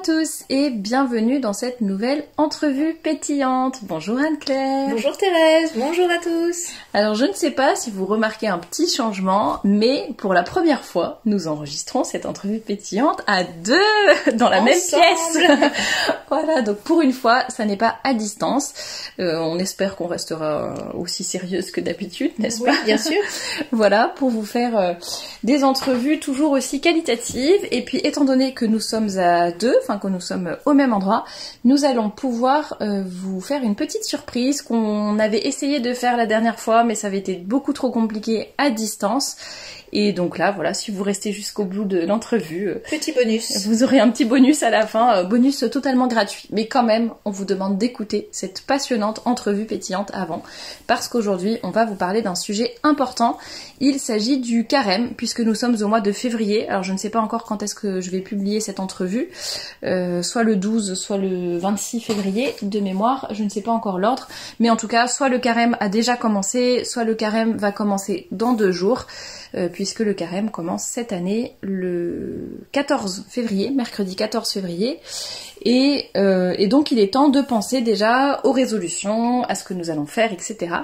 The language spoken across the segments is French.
tous et bienvenue dans cette nouvelle entrevue pétillante. Bonjour Anne-Claire. Bonjour Thérèse, bonjour à tous. Alors je ne sais pas si vous remarquez un petit changement, mais pour la première fois, nous enregistrons cette entrevue pétillante à deux dans la même pièce. Voilà, donc pour une fois, ça n'est pas à distance. On espère qu'on restera aussi sérieuse que d'habitude, n'est-ce pas? Oui, bien sûr. Voilà, pour vous faire des entrevues toujours aussi qualitatives. Et puis étant donné que nous sommes à deux, enfin que nous sommes au même endroit, nous allons pouvoir vous faire une petite surprise qu'on avait essayé de faire la dernière fois, mais ça avait été beaucoup trop compliqué à distance. Et donc là, voilà, si vous restez jusqu'au bout de l'entrevue, petit bonus. Vous aurez un petit bonus à la fin, bonus totalement gratuit. Mais quand même, on vous demande d'écouter cette passionnante entrevue pétillante avant, parce qu'aujourd'hui, on va vous parler d'un sujet important. Il s'agit du carême, puisque nous sommes au mois de février. Alors je ne sais pas encore quand est-ce que je vais publier cette entrevue, soit le 12, soit le 26 février de mémoire, je ne sais pas encore l'ordre. Mais en tout cas, soit le carême a déjà commencé, soit le carême va commencer dans 2 jours. Puisque le carême commence cette année le 14 février, mercredi 14 février. Et donc il est temps de penser déjà aux résolutions, à ce que nous allons faire, etc.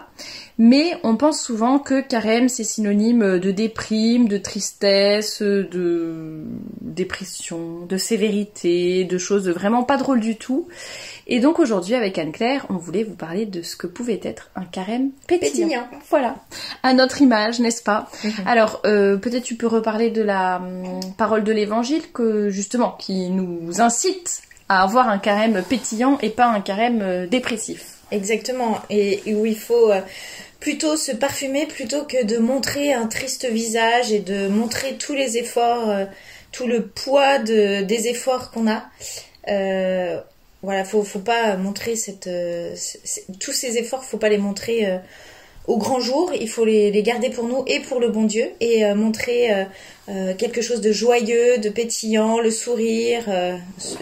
Mais on pense souvent que carême c'est synonyme de déprime, de tristesse, de dépression, de sévérité, de choses vraiment pas drôles du tout. Et donc aujourd'hui avec Anne-Claire, on voulait vous parler de ce que pouvait être un carême pétillant. Voilà, à notre image, n'est-ce pas? Alors peut-être tu peux reparler de la parole de l'évangile que justement qui nous incite à avoir un carême pétillant et pas un carême dépressif. Exactement, et où il faut plutôt se parfumer plutôt que de montrer un triste visage et de montrer tous les efforts, tout le poids des efforts qu'on a. Voilà, faut pas montrer tous ces efforts, faut pas les montrer au grand jour, il faut les garder pour nous et pour le bon Dieu et montrer quelque chose de joyeux, de pétillant, le sourire.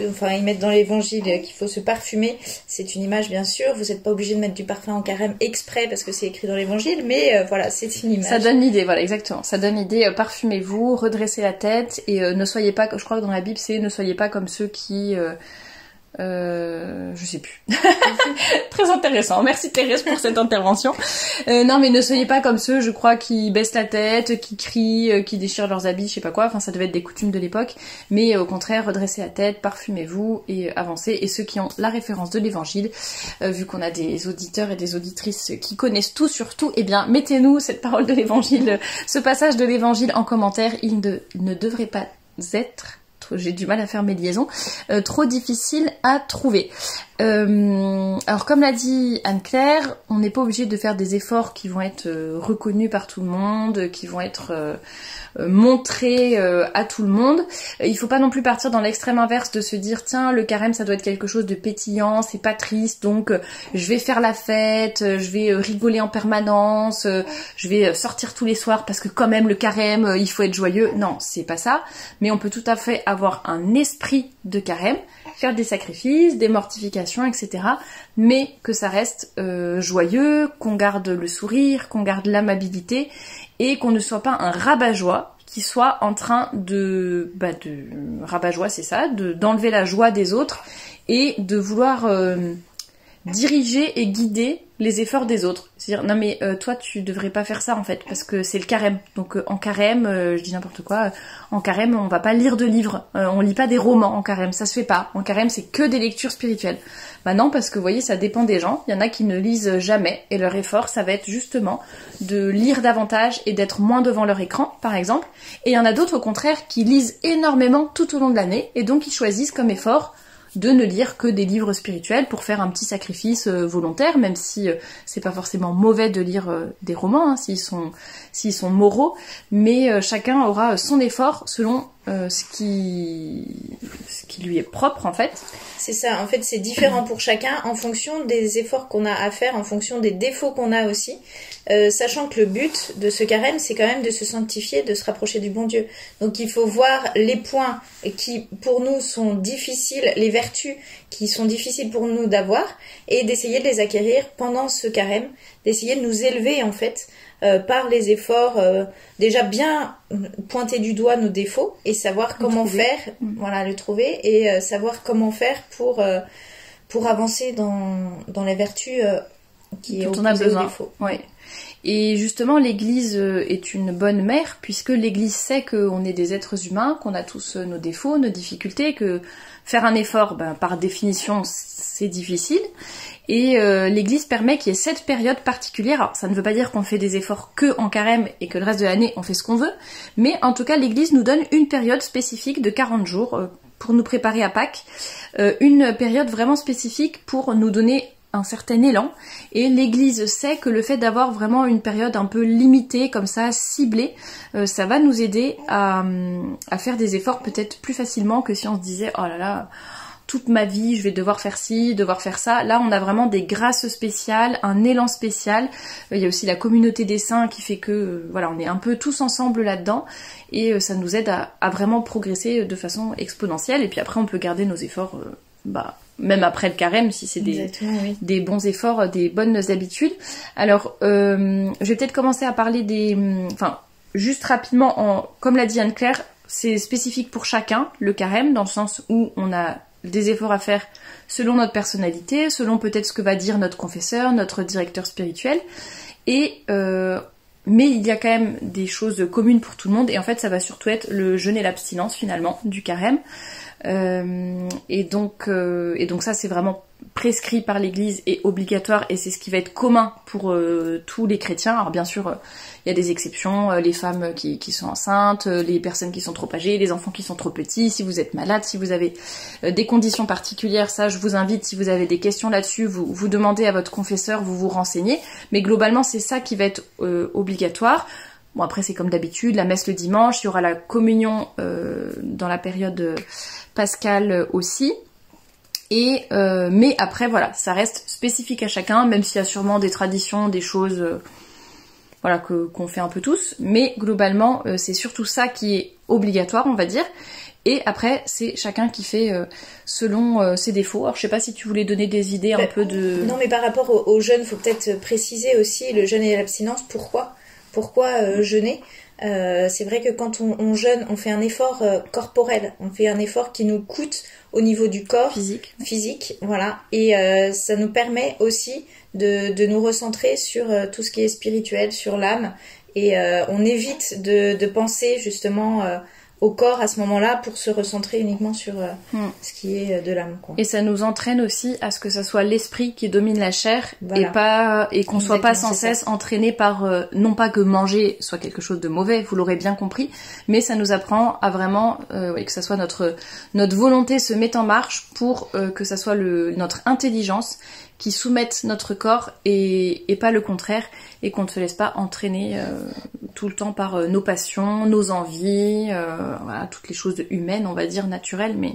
Enfin, ils mettent dans l'évangile qu'il faut se parfumer. C'est une image, bien sûr. Vous n'êtes pas obligé de mettre du parfum en carême exprès parce que c'est écrit dans l'évangile, mais voilà, c'est une image. Ça donne l'idée, voilà, exactement. Ça donne l'idée, parfumez-vous, redressez la tête et ne soyez pas, je crois que dans la Bible, c'est ne soyez pas comme ceux qui... je sais plus. Très intéressant. Merci Thérèse pour cette intervention. Non mais ne soyez pas comme ceux, je crois, qui baissent la tête, qui crient, qui déchirent leurs habits, je sais pas quoi. Enfin, ça devait être des coutumes de l'époque. Mais au contraire, redressez la tête, parfumez-vous et avancez. Et ceux qui ont la référence de l'évangile, vu qu'on a des auditeurs et des auditrices qui connaissent tout sur tout, eh bien, mettez-nous cette parole de l'évangile, ce passage de l'évangile en commentaire. Il ne devrait pas être... J'ai du mal à faire mes liaisons, trop difficile à trouver. Alors comme l'a dit Anne-Claire, on n'est pas obligé de faire des efforts qui vont être reconnus par tout le monde, qui vont être montrés à tout le monde. Il faut pas non plus partir dans l'extrême inverse de se dire tiens le carême ça doit être quelque chose de pétillant, c'est pas triste donc je vais faire la fête, je vais rigoler en permanence, je vais sortir tous les soirs parce que quand même le carême il faut être joyeux. Non, c'est pas ça, mais on peut tout à fait avoir un esprit de carême, faire des sacrifices, des mortifications, etc. Mais que ça reste joyeux, qu'on garde le sourire, qu'on garde l'amabilité et qu'on ne soit pas un rabat-joie qui soit en train de rabat-joie, c'est ça, d'enlever la joie des autres et de vouloir diriger et guider les efforts des autres. C'est-à-dire, non mais toi tu devrais pas faire ça en fait, parce que c'est le carême. Donc en carême, je dis n'importe quoi, en carême on va pas lire de livres, on lit pas des romans en carême, ça se fait pas. En carême c'est que des lectures spirituelles. Bah non, parce que vous voyez, ça dépend des gens. Il y en a qui ne lisent jamais et leur effort ça va être justement de lire davantage et d'être moins devant leur écran par exemple. Et il y en a d'autres au contraire qui lisent énormément tout au long de l'année et donc ils choisissent comme effort de ne lire que des livres spirituels pour faire un petit sacrifice volontaire, même si c'est pas forcément mauvais de lire des romans, hein, s'ils sont moraux, mais chacun aura son effort selon ce qui lui est propre en fait. C'est ça, en fait c'est différent pour chacun en fonction des efforts qu'on a à faire, en fonction des défauts qu'on a aussi, sachant que le but de ce carême c'est quand même de se sanctifier, de se rapprocher du bon Dieu. Donc il faut voir les points qui pour nous sont difficiles, les vertus qui sont difficiles pour nous d'avoir et d'essayer de les acquérir pendant ce carême, d'essayer de nous élever en fait par les efforts, déjà bien pointer du doigt nos défauts et savoir comment faire, voilà, le trouver et savoir comment faire pour avancer dans les vertus qui dont on a besoin. Aux défauts. Ouais. Et justement, l'Église est une bonne mère, puisque l'Église sait qu'on est des êtres humains, qu'on a tous nos défauts, nos difficultés, que faire un effort, par définition, c'est difficile. Et l'Église permet qu'il y ait cette période particulière. Alors, ça ne veut pas dire qu'on fait des efforts que en carême et que le reste de l'année, on fait ce qu'on veut. Mais en tout cas, l'Église nous donne une période spécifique de 40 jours pour nous préparer à Pâques. Une période vraiment spécifique pour nous donner un certain élan, et l'Église sait que le fait d'avoir vraiment une période un peu limitée, comme ça, ciblée, ça va nous aider à faire des efforts peut-être plus facilement que si on se disait « Oh là là, toute ma vie, je vais devoir faire ci, devoir faire ça ». Là, on a vraiment des grâces spéciales, un élan spécial. Il y a aussi la communauté des saints qui fait que, voilà, on est un peu tous ensemble là-dedans, et ça nous aide à vraiment progresser de façon exponentielle, et puis après, on peut garder nos efforts, même après le carême, si c'est des bons efforts, des bonnes habitudes. Alors, je vais peut-être commencer à parler juste rapidement, comme l'a dit Anne-Claire, c'est spécifique pour chacun, le carême, dans le sens où on a des efforts à faire selon notre personnalité, selon peut-être ce que va dire notre confesseur, notre directeur spirituel, mais il y a quand même des choses communes pour tout le monde, et en fait, ça va surtout être le jeûne et l'abstinence, finalement, du carême. Et donc ça c'est vraiment prescrit par l'Église et obligatoire, et c'est ce qui va être commun pour tous les chrétiens. Alors bien sûr il y a des exceptions, les femmes qui sont enceintes, les personnes qui sont trop âgées, les enfants qui sont trop petits, si vous êtes malade, si vous avez des conditions particulières, ça je vous invite, si vous avez des questions là-dessus, vous demandez à votre confesseur, vous vous renseignez, mais globalement c'est ça qui va être obligatoire. Bon, après c'est comme d'habitude, la messe le dimanche, il y aura la communion dans la période pascale aussi. Mais après voilà, ça reste spécifique à chacun, même s'il y a sûrement des traditions, des choses qu'on fait un peu tous, mais globalement c'est surtout ça qui est obligatoire, on va dire. Et après c'est chacun qui fait selon ses défauts. Alors je sais pas si tu voulais donner des idées un peu de... Non, mais par rapport au jeûne, faut peut-être préciser aussi le jeûne et l'abstinence. Pourquoi jeûner? C'est vrai que quand on jeûne, on fait un effort corporel, on fait un effort qui nous coûte au niveau du corps physique, voilà, et ça nous permet aussi de nous recentrer sur tout ce qui est spirituel, sur l'âme, et on évite de penser justement au corps à ce moment-là pour se recentrer uniquement sur ce qui est de l'âme, quoi. Et ça nous entraîne aussi à ce que ça soit l'esprit qui domine la chair, voilà. et qu'on soit pas sans cesse entraîné par non pas que manger soit quelque chose de mauvais, vous l'aurez bien compris, mais ça nous apprend à vraiment que ça soit notre volonté se met en marche pour que ça soit notre intelligence qui soumette notre corps et pas le contraire, et qu'on ne se laisse pas entraîner tout le temps par nos passions, nos envies, voilà, toutes les choses humaines, on va dire naturelles, mais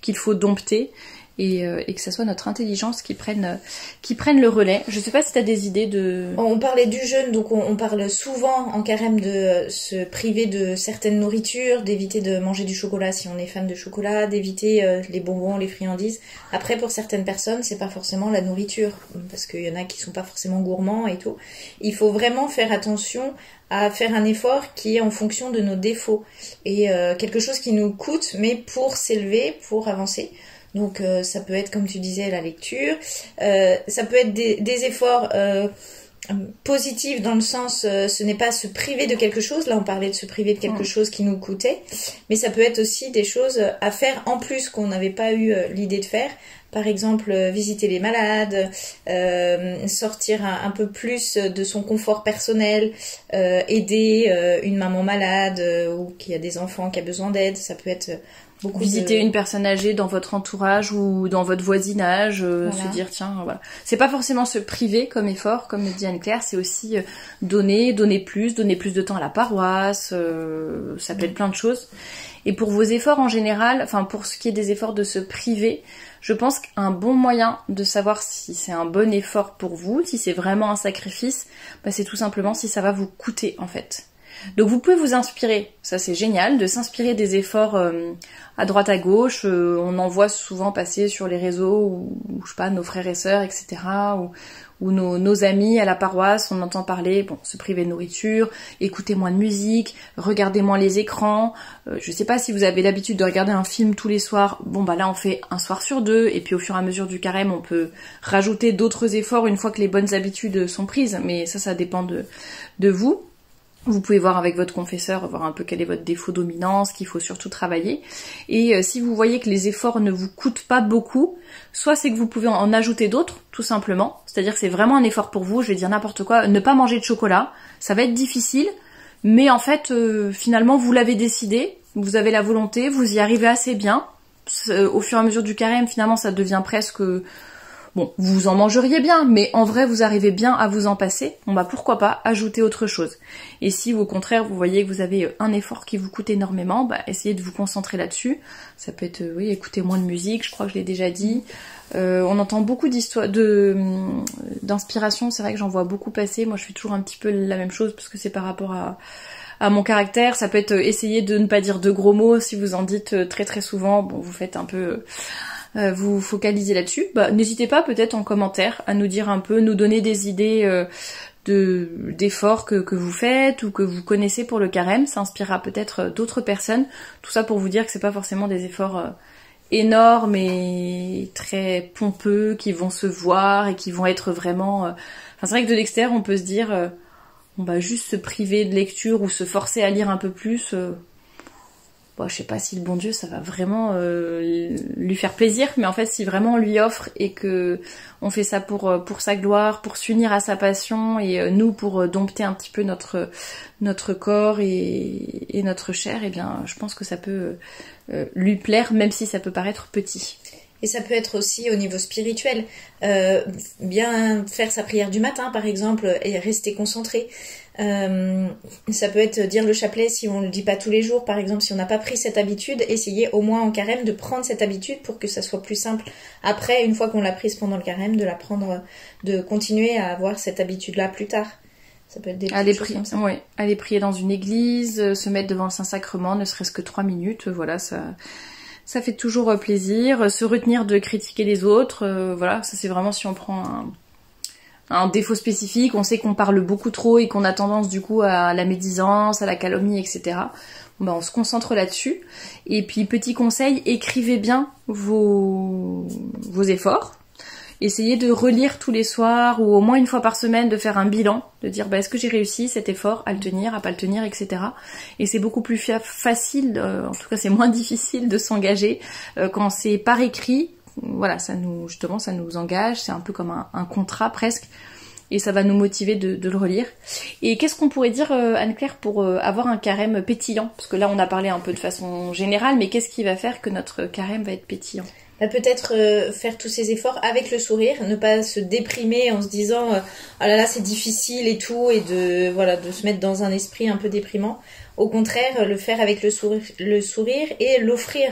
qu'il faut dompter, et que ça soit notre intelligence qui prenne le relais. Je sais pas si tu as des idées de... On parlait du jeûne, donc on parle souvent en carême de se priver de certaines nourritures, d'éviter de manger du chocolat si on est fan de chocolat, d'éviter les bonbons, les friandises. Après, pour certaines personnes, c'est pas forcément la nourriture, parce qu'il y en a qui sont pas forcément gourmands et tout. Il faut vraiment faire attention à faire un effort qui est en fonction de nos défauts, et quelque chose qui nous coûte, mais pour s'élever, pour avancer. Donc ça peut être, comme tu disais, la lecture, ça peut être des efforts positifs dans le sens, ce n'est pas se priver de quelque chose, là on parlait de se priver de quelque chose qui nous coûtait, mais ça peut être aussi des choses à faire en plus qu'on n'avait pas eu l'idée de faire. Par exemple, visiter les malades, sortir un peu plus de son confort personnel, aider une maman malade ou qui a des enfants qui a besoin d'aide, ça peut être... Visiter une personne âgée dans votre entourage ou dans votre voisinage, voilà. Se dire tiens, voilà. C'est pas forcément se priver comme effort, comme dit Anne-Claire, c'est aussi donner plus de temps à la paroisse, ça peut être plein de choses. Et pour vos efforts en général, enfin pour ce qui est des efforts de se priver, je pense qu'un bon moyen de savoir si c'est un bon effort pour vous, si c'est vraiment un sacrifice, c'est tout simplement si ça va vous coûter en fait. Donc vous pouvez vous inspirer, ça c'est génial, de s'inspirer des efforts à droite à gauche. On en voit souvent passer sur les réseaux, ou je sais pas, nos frères et sœurs, etc. Ou nos amis à la paroisse, on entend parler, bon, se priver de nourriture, écouter moins de musique, regarder moins les écrans. Je sais pas si vous avez l'habitude de regarder un film tous les soirs, bon bah là on fait un soir sur deux, et puis au fur et à mesure du carême on peut rajouter d'autres efforts une fois que les bonnes habitudes sont prises, mais ça dépend de vous. Vous pouvez voir avec votre confesseur, voir un peu quel est votre défaut dominant, ce qu'il faut surtout travailler. Et si vous voyez que les efforts ne vous coûtent pas beaucoup, soit c'est que vous pouvez en ajouter d'autres, tout simplement. C'est-à-dire que c'est vraiment un effort pour vous, je vais dire n'importe quoi, ne pas manger de chocolat, ça va être difficile, mais en fait, finalement, vous l'avez décidé, vous avez la volonté, vous y arrivez assez bien. Au fur et à mesure du carême, finalement, ça devient presque... Bon, vous en mangeriez bien, mais en vrai, vous arrivez bien à vous en passer. Bon bah pourquoi pas ajouter autre chose. Et si au contraire, vous voyez que vous avez un effort qui vous coûte énormément, bah essayez de vous concentrer là-dessus. Ça peut être, oui, écouter moins de musique, je crois que je l'ai déjà dit. On entend beaucoup d'histoires, d'inspiration, c'est vrai que j'en vois beaucoup passer. Moi, je fais toujours un petit peu la même chose parce que c'est par rapport à mon caractère. Ça peut être essayer de ne pas dire de gros mots. Si vous en dites très très souvent, bon, vous faites un peu... vous focalisez là-dessus, bah, n'hésitez pas peut-être en commentaire à nous dire un peu, nous donner des idées d'efforts que vous faites ou que vous connaissez pour le carême, ça inspirera peut-être d'autres personnes. Tout ça pour vous dire que c'est pas forcément des efforts énormes et très pompeux qui vont se voir et qui vont être vraiment... Enfin c'est vrai que de l'extérieur on peut se dire on va juste se priver de lecture ou se forcer à lire un peu plus... Bon, je sais pas si le bon Dieu ça va vraiment lui faire plaisir, mais en fait si vraiment on lui offre et que on fait ça pour sa gloire, pour s'unir à sa passion et nous pour dompter un petit peu notre corps et notre chair, eh bien je pense que ça peut lui plaire même si ça peut paraître petit. Et ça peut être aussi au niveau spirituel, bien faire sa prière du matin par exemple et rester concentré. Ça peut être dire le chapelet si on le dit pas tous les jours, par exemple si on n'a pas pris cette habitude, essayer au moins en carême de prendre cette habitude pour que ça soit plus simple après, une fois qu'on l'a prise pendant le carême, de la prendre, de continuer à avoir cette habitude là plus tard. Ça peut être des petites choses comme ça. Ouais, aller prier dans une église, se mettre devant le Saint-Sacrement, ne serait-ce que 3 minutes, voilà, ça fait toujours plaisir. Se retenir de critiquer les autres, voilà, ça c'est vraiment si on prend un défaut spécifique, on sait qu'on parle beaucoup trop et qu'on a tendance du coup à la médisance, à la calomnie, etc. Bon, ben, on se concentre là-dessus. Et puis petit conseil, écrivez bien vos efforts. Essayez de relire tous les soirs ou au moins une fois par semaine de faire un bilan, de dire bah, est-ce que j'ai réussi cet effort à le tenir, à pas le tenir, etc. Et c'est beaucoup plus facile, en tout cas c'est moins difficile de s'engager quand c'est par écrit. Voilà, ça nous engage, c'est un peu comme un contrat presque, et ça va nous motiver de le relire. Et qu'est-ce qu'on pourrait dire, Anne-Claire, pour avoir un carême pétillant? Parce que là on a parlé un peu de façon générale, mais qu'est-ce qui va faire que notre carême va être pétillant? Peut-être faire tous ces efforts avec le sourire, ne pas se déprimer en se disant oh là là c'est difficile et tout, et de se mettre dans un esprit un peu déprimant. Au contraire, le faire avec le sourire et l'offrir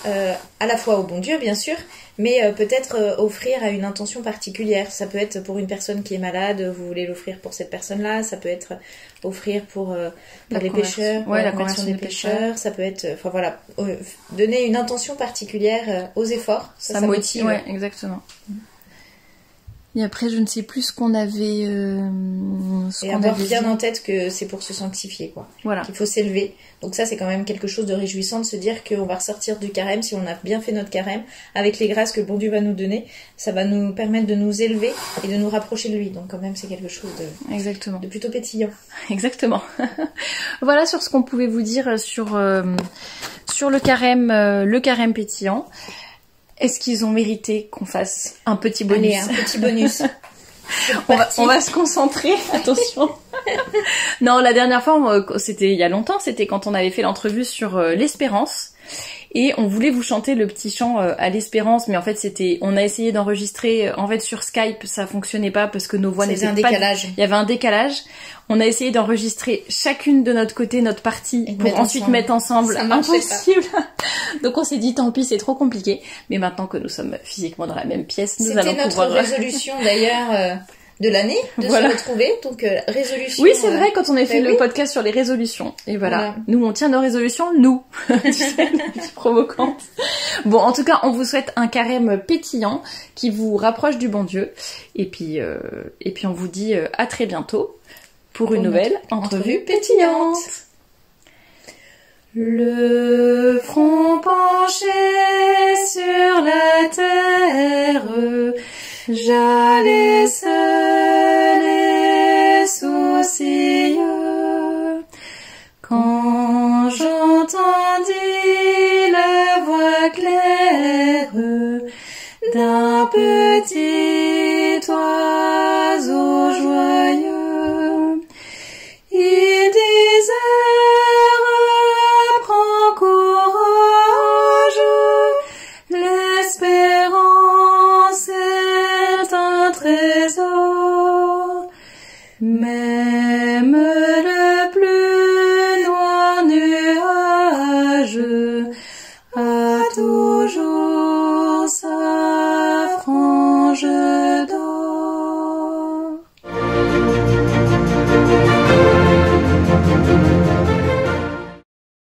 à la fois au bon Dieu bien sûr, mais peut-être offrir à une intention particulière. Ça peut être pour une personne qui est malade, vous voulez l'offrir pour cette personne-là. Ça peut être offrir pour les pécheurs, la conversion des pécheurs. Ça peut être, enfin voilà, donner une intention particulière aux efforts. Ça motive. Ouais, exactement. Et après, je ne sais plus ce qu'on avait... et avoir bien en tête que c'est pour se sanctifier, quoi. Voilà. Qu'il faut s'élever. Donc ça, c'est quand même quelque chose de réjouissant de se dire qu'on va ressortir du carême, si on a bien fait notre carême, avec les grâces que le bon Dieu va nous donner, ça va nous permettre de nous élever et de nous rapprocher de lui. Donc quand même, c'est quelque chose de plutôt pétillant. Exactement. Voilà sur ce qu'on pouvait vous dire sur le carême pétillant. Est-ce qu'ils ont mérité qu'on fasse un petit bonus? Allez, un petit bonus. on va se concentrer, attention. Non, la dernière fois, c'était il y a longtemps, c'était quand on avait fait l'entrevue sur l'espérance. Et on voulait vous chanter le petit chant à l'espérance, mais en fait on a essayé d'enregistrer, en fait sur Skype ça fonctionnait pas parce que nos voix n'étaient pas... Il y avait un décalage. On a essayé d'enregistrer chacune de notre côté notre partie et pour ensuite mettre ensemble. Impossible. Donc on s'est dit tant pis, c'est trop compliqué. Mais maintenant que nous sommes physiquement dans la même pièce, nous allons pouvoir... C'était notre résolution d'ailleurs. de l'année de Voilà. se retrouver. Donc résolution. Oui, c'est vrai, quand on a fait bah le oui. podcast sur les résolutions. Et voilà. Voilà. Nous, on tient nos résolutions, nous. Tu sais, provocante. Bon, en tout cas, on vous souhaite un carême pétillant qui vous rapproche du bon Dieu. Et puis on vous dit à très bientôt pour une nouvelle entrevue pétillante. Le front penché sur la terre, j'allais seul et soucieux, quand j'entendis la voix claire d'un petit oiseau joyeux. Il disait: reprends courage, l'espérance est un trésor, mais